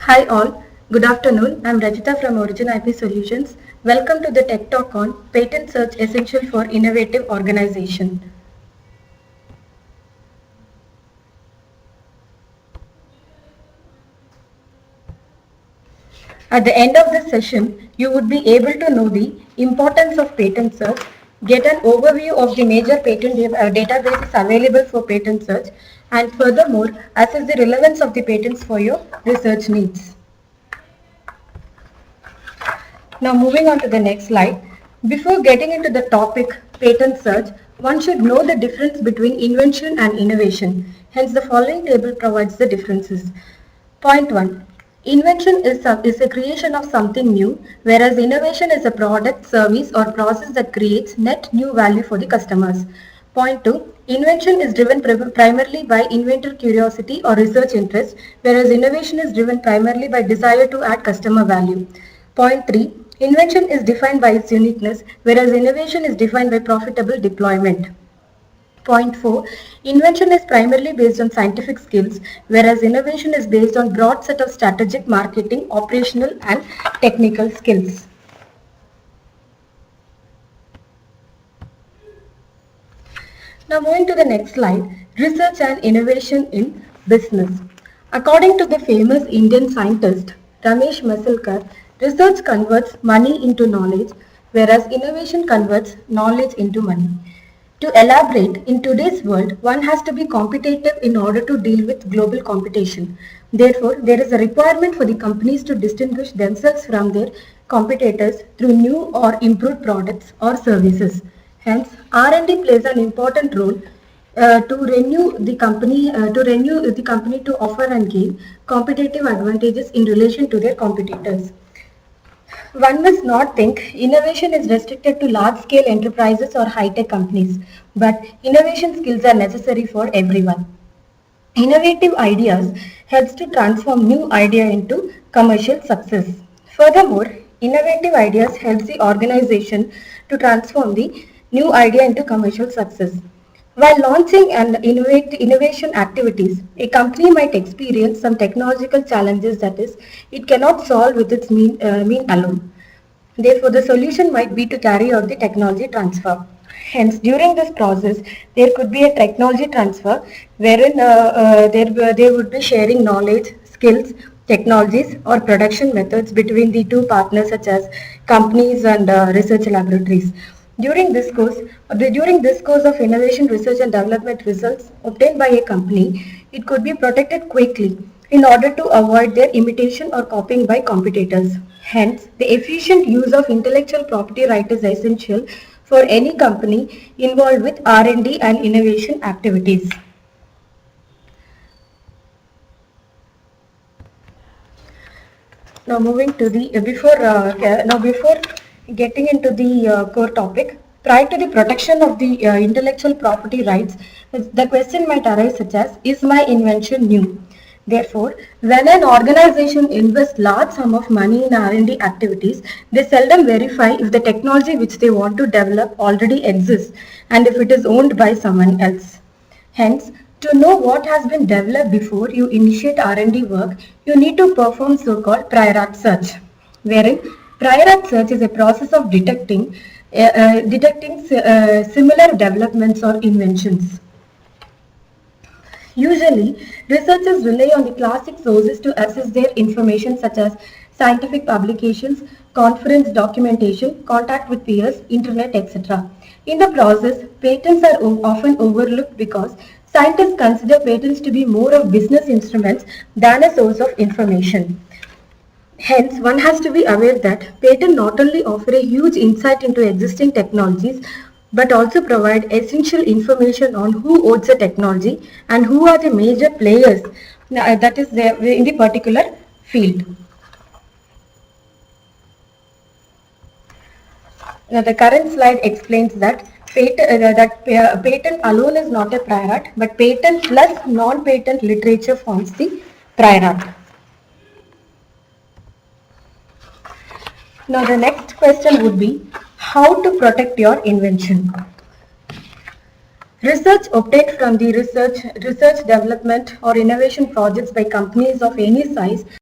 Hi all, good afternoon. I'm Rajita from Origin IP Solutions. Welcome to the Tech Talk on Patent Search Essential for Innovative Organization. At the end of this session, you would be able to know the importance of patent search, get an overview of the major patent databases available for patent search, and furthermore, assess the relevance of the patents for your research needs. Now moving on to the next slide. Before getting into the topic patent search, one should know the difference between invention and innovation. Hence the following table provides the differences. Point 1. Invention is a creation of something new, whereas innovation is a product, service or process that creates net new value for the customers. Point 2. Invention is driven primarily by inventor curiosity or research interest, whereas innovation is driven primarily by desire to add customer value. Point 3. Invention is defined by its uniqueness, whereas innovation is defined by profitable deployment. Point 4. Invention is primarily based on scientific skills, whereas innovation is based on broad set of strategic, marketing, operational and technical skills. Now moving to the next slide, research and innovation in business. According to the famous Indian scientist Ramesh Masalkar, research converts money into knowledge, whereas innovation converts knowledge into money. To elaborate, in today's world, one has to be competitive in order to deal with global competition. Therefore, there is a requirement for the companies to distinguish themselves from their competitors through new or improved products or services. Hence, R&D plays an important role to renew the company to offer and gain competitive advantages in relation to their competitors. One must not think innovation is restricted to large-scale enterprises or high-tech companies, but innovation skills are necessary for everyone. Innovative ideas helps to transform new idea into commercial success. Furthermore, innovative ideas helps the organization to transform the new idea into commercial success. While launching and innovation activities, a company might experience some technological challenges that is, it cannot solve with its mean alone. Therefore, the solution might be to carry out the technology transfer. Hence, during this process, there could be a technology transfer wherein they would be sharing knowledge, skills, technologies or production methods between the two partners such as companies and research laboratories. During this course of innovation, research and development results obtained by a company, it could be protected quickly in order to avoid their imitation or copying by competitors. Hence, the efficient use of intellectual property right is essential for any company involved with R&D and innovation activities. Now moving to the before getting into the core topic, prior to the protection of the intellectual property rights, the question might arise such as, is my invention new? Therefore, when an organization invests large sum of money in R&D activities, they seldom verify if the technology which they want to develop already exists and if it is owned by someone else. Hence, to know what has been developed before you initiate R&D work, you need to perform so-called prior art search, wherein prior art search is a process of detecting similar developments or inventions. Usually, researchers rely on the classic sources to assess their information such as scientific publications, conference documentation, contact with peers, internet, etc. In the process, patents are often overlooked because scientists consider patents to be more of business instruments than a source of information. Hence, one has to be aware that patents not only offer a huge insight into existing technologies, but also provide essential information on who owns the technology and who are the major players that is there in the particular field. Now, the current slide explains that patent alone is not a prior art, but patent plus non-patent literature forms the prior art. Now the next question would be how to protect your invention. Research obtained from the research development or innovation projects by companies of any size